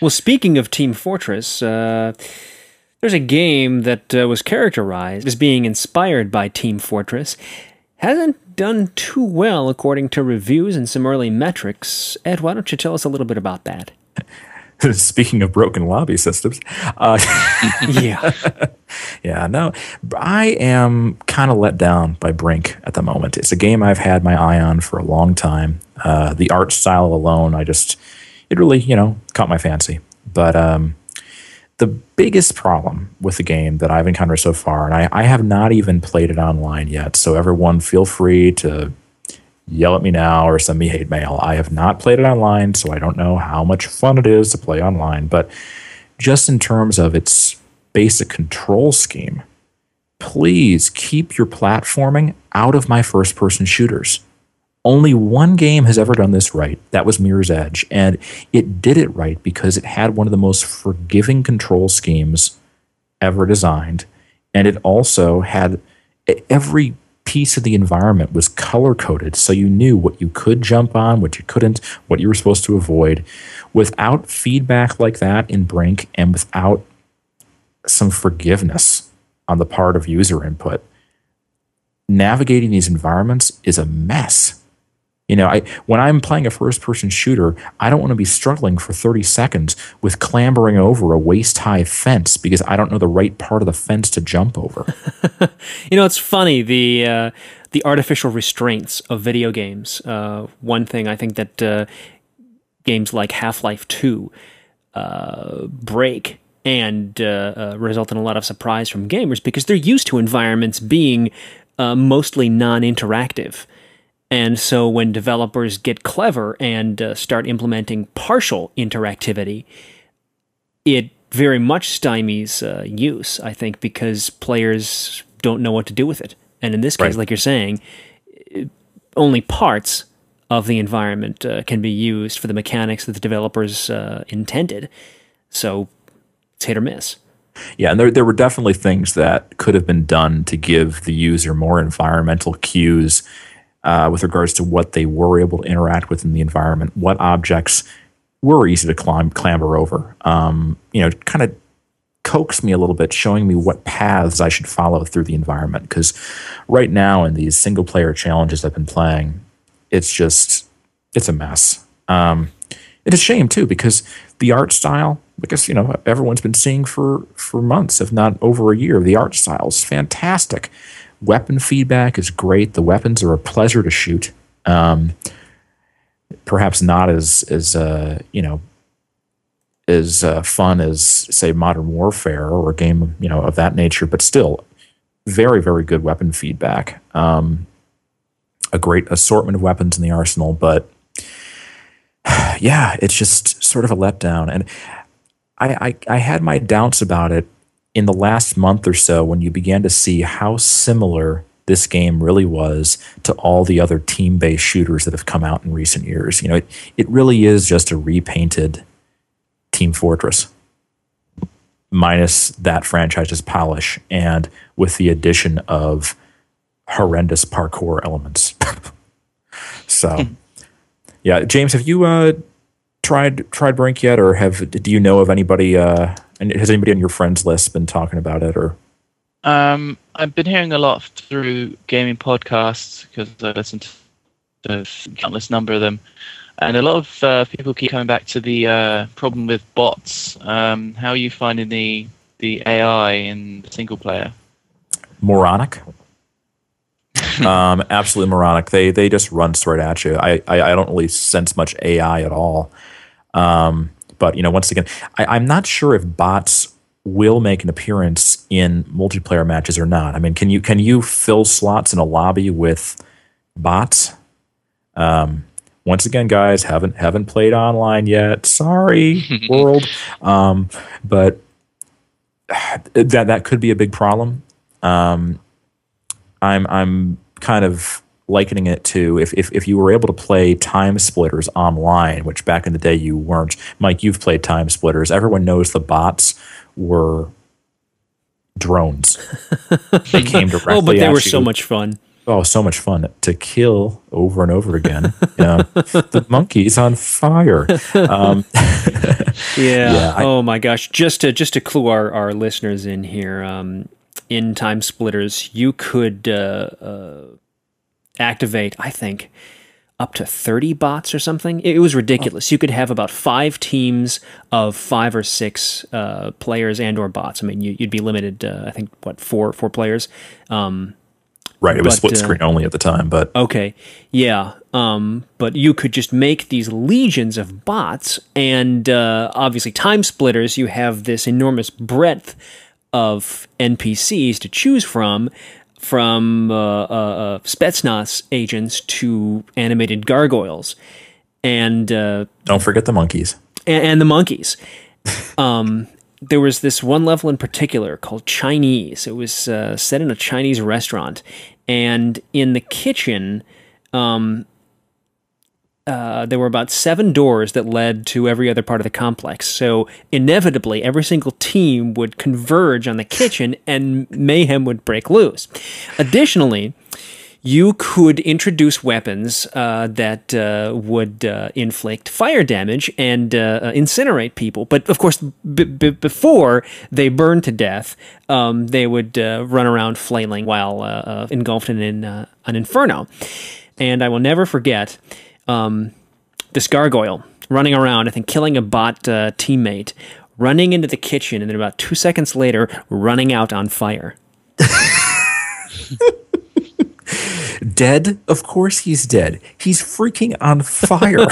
Well, speaking of Team Fortress, there's a game that was characterized as being inspired by Team Fortress. Hasn't done too well according to reviews and some early metrics. Ed, why don't you tell us a little bit about that? Speaking of broken lobby systems, Yeah. yeah, no, I am kind of let down by Brink at the moment. It's a game I've had my eye on for a long time. The art style alone, it really, caught my fancy. But the biggest problem with the game that I've encountered so far, and I have not even played it online yet, so everyone feel free to yell at me now or send me hate mail. I have not played it online, so I don't know how much fun it is to play online. But just in terms of its basic control scheme, please keep your platforming out of my first-person shooters. Only one game has ever done this right. That was Mirror's Edge. And it did it right because it had one of the most forgiving control schemes ever designed. And it also had every piece of the environment was color-coded, so you knew what you could jump on, what you couldn't, what you were supposed to avoid. Without feedback like that in Brink and without some forgiveness on the part of user input, navigating these environments is a mess. When I'm playing a first-person shooter, I don't want to be struggling for 30 seconds with clambering over a waist-high fence because I don't know the right part of the fence to jump over. It's funny, the artificial restraints of video games. One thing I think that games like Half-Life 2 break and result in a lot of surprise from gamers because they're used to environments being mostly non-interactive. And so when developers get clever and start implementing partial interactivity, it very much stymies use, I think, because players don't know what to do with it. And in this case, like you're saying, only parts of the environment can be used for the mechanics that the developers intended. So it's hit or miss. Yeah, and there were definitely things that could have been done to give the user more environmental cues with regards to what they were able to interact with in the environment, what objects were easy to clamber over. Kind of coax me a little bit, showing me what paths I should follow through the environment. Because right now in these single-player challenges I've been playing, it's a mess. It's a shame, too, because the art style, I guess, everyone's been seeing for months, if not over a year. The art style is fantastic. Weapon feedback is great. The weapons are a pleasure to shoot. Perhaps not as fun as, say, Modern Warfare or a game of that nature, but still very, very good weapon feedback. A great assortment of weapons in the arsenal, but yeah, it's just sort of a letdown. And I had my doubts about it in the last month or so when you began to see how similar this game really was to all the other team-based shooters that have come out in recent years. It really is just a repainted Team Fortress, minus that franchise's polish and with the addition of horrendous parkour elements. So, yeah, James, have you tried Brink yet, or do you know of anybody? And has anybody on your friends list been talking about it? Or I've been hearing a lot through gaming podcasts because I listen to a countless number of them, and a lot of people keep coming back to the problem with bots. How are you finding the AI in the single player? Moronic. Absolutely moronic. They just run straight at you. I don't really sense much AI at all. But once again, I'm not sure if bots will make an appearance in multiplayer matches or not. I mean, can you fill slots in a lobby with bots? Once again, guys, haven't played online yet. Sorry, world. But that could be a big problem. I'm kind of likening it to if you were able to play Time Splitters online, which back in the day you weren't. Mike, you've played Time Splitters. Everyone knows the bots were drones. They came directly but they at were you. so much fun. Oh, so much fun to kill over and over again. The monkey's on fire. Yeah. Oh my gosh. Just to clue our listeners in here, in Time Splitters, you could activate, I think, up to 30 bots or something. It was ridiculous. You could have about 5 teams of 5 or 6 players and or bots. I mean, you'd be limited, I think, four players. Right, it was split screen only at the time, but okay, yeah. But you could just make these legions of bots, and obviously, Time Splitters, you have this enormous breadth of NPCs to choose from Spetsnaz agents to animated gargoyles, and don't forget the monkeys and the monkeys. There was this one level in particular called Chinese. It was set in a Chinese restaurant, and in the kitchen, there were about 7 doors that led to every other part of the complex. So inevitably, every single team would converge on the kitchen, and mayhem would break loose. Additionally, you could introduce weapons that would inflict fire damage and incinerate people. But of course, before they burned to death, they would run around flailing while engulfed in an inferno. And I will never forget this gargoyle running around, I think killing a bot teammate, running into the kitchen, and then about 2 seconds later, running out on fire. Dead? Of course he's dead. He's freaking on fire.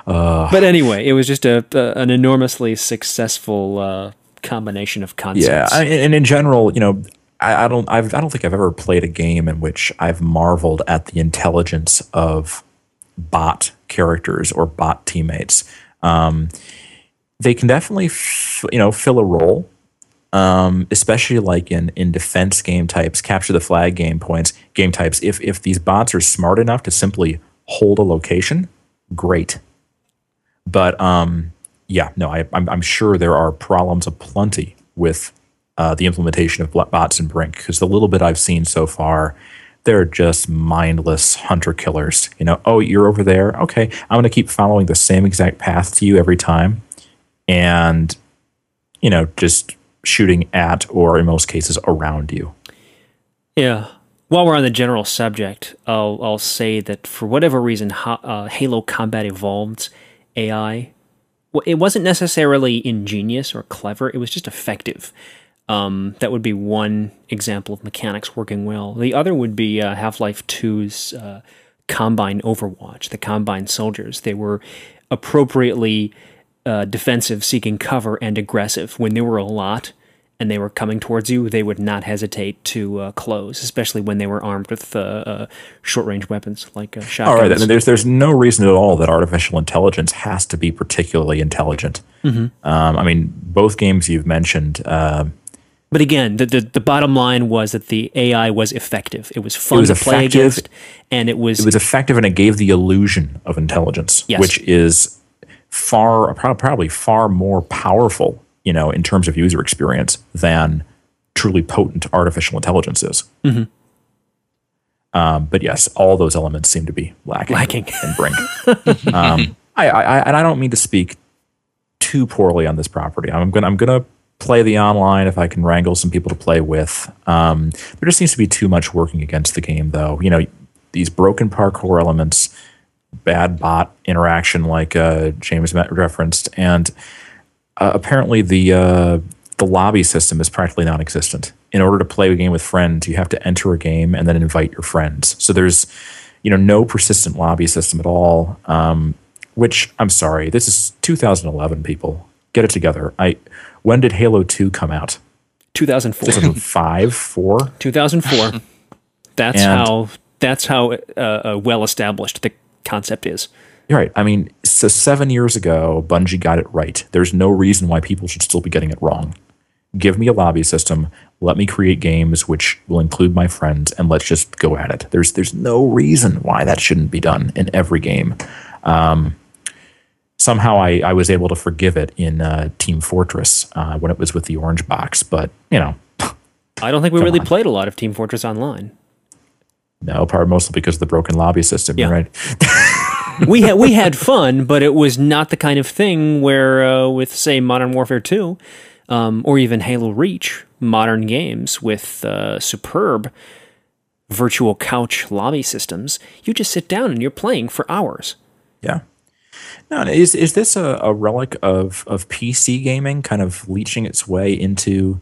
But anyway, it was just an enormously successful combination of concepts. Yeah, and in general, I don't think I've ever played a game in which I've marveled at the intelligence of bot characters or bot teammates. They can definitely fill a role. Especially like in defense game types, capture the flag game types. If these bots are smart enough to simply hold a location, great. But I'm sure there are problems aplenty with the implementation of bots in Brink, because the little bit I've seen so far, they're just mindless hunter killers. Oh, you're over there. Okay, I'm going to keep following the same exact path to you every time, and just shooting at, or in most cases, around you. Yeah. While we're on the general subject, I'll say that for whatever reason, Halo Combat Evolved's AI, it wasn't necessarily ingenious or clever. It was just effective. That would be one example of mechanics working well. The other would be Half-Life 2's Combine Overwatch, the Combine soldiers. They were appropriately defensive, seeking cover, and aggressive. When there were a lot and they were coming towards you, they would not hesitate to close, especially when they were armed with short-range weapons like shotguns. All right, and there's no reason at all that artificial intelligence has to be particularly intelligent. Mm-hmm. Both games you've mentioned. But again, the bottom line was that the AI was effective. It was fun to play against, and it was effective, and it gave the illusion of intelligence, yes, which is probably far more powerful, in terms of user experience than truly potent artificial intelligence is. Mm-hmm. But yes, all those elements seem to be lacking in Brink. I don't mean to speak too poorly on this property. I'm gonna play the online if I can wrangle some people to play with. There just seems to be too much working against the game, though. These broken parkour elements, bad bot interaction, like James referenced, and apparently the lobby system is practically non-existent. In order to play a game with friends, you have to enter a game and then invite your friends. So there's no persistent lobby system at all. Which, I'm sorry, this is 2011. People, get it together. When did Halo 2 come out? 2004. 2005, 4. 2004. That's how well established the concept is. You're right. So 7 years ago, Bungie got it right. There's no reason why people should still be getting it wrong. Give me a lobby system. Let me create games which will include my friends, and let's just go at it. There's no reason why that shouldn't be done in every game. Somehow I was able to forgive it in Team Fortress when it was with the orange box, but I don't think we Come really on. played a lot of Team Fortress Online. No, probably mostly because of the broken lobby system, Yeah. right? We had fun, but it was not the kind of thing where with say Modern Warfare 2 or even Halo Reach, modern games with superb virtual couch lobby systems, you just sit down and you're playing for hours. Yeah. No, is this a relic of PC gaming kind of leaching its way into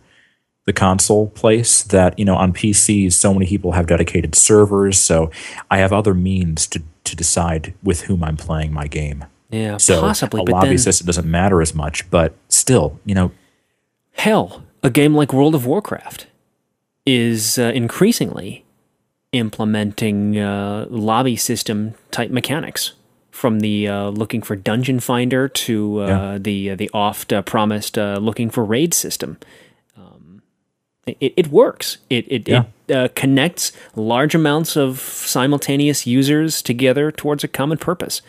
the console place that, on PCs, so many people have dedicated servers, so I have other means to decide with whom I'm playing my game. Yeah, So possibly. a But lobby then, system doesn't matter as much, but still, hell, a game like World of Warcraft is increasingly implementing lobby system type mechanics, from the looking for dungeon finder to the oft promised looking for raid system. It works. It connects large amounts of simultaneous users together towards a common purpose.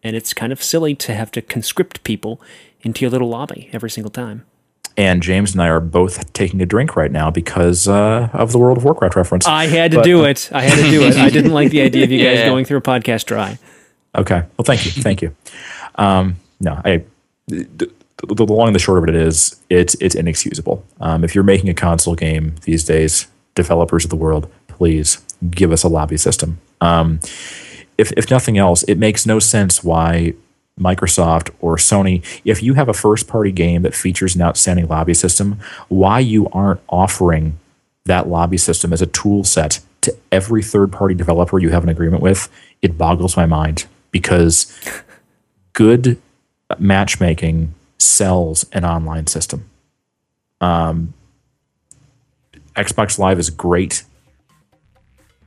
And it's kind of silly to have to conscript people into your little lobby every single time. And James and I are both taking a drink right now because of the World of Warcraft reference. I had to do it. I didn't like the idea of you guys going through a podcast dry. Okay. Well, thank you. Thank you. The long and the short of it is it's inexcusable. If you're making a console game these days, developers of the world, please give us a lobby system. If nothing else, it makes no sense why Microsoft or Sony, if you have a first-party game that features an outstanding lobby system, why you aren't offering that lobby system as a tool set to every third-party developer you have an agreement with, it boggles my mind, because good matchmaking sells an online system. Xbox Live is great,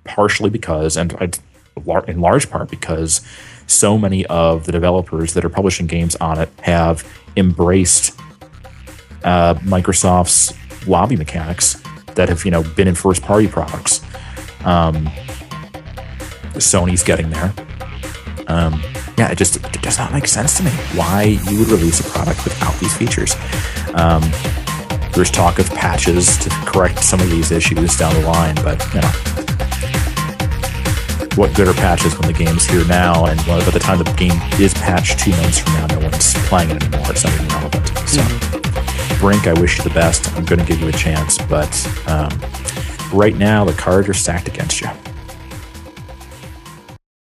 partially because, and in large part because, so many of the developers that are publishing games on it have embraced Microsoft's lobby mechanics that have, been in first-party products. Sony's getting there. It does not make sense to me why you would release a product without these features. There's talk of patches to correct some of these issues down the line, but what good are patches when the game's here now, and by the time the game is patched 2 months from now, no one's playing it anymore. It's not even relevant. So, Brink, I wish you the best. I'm going to give you a chance, but right now the cards are stacked against you.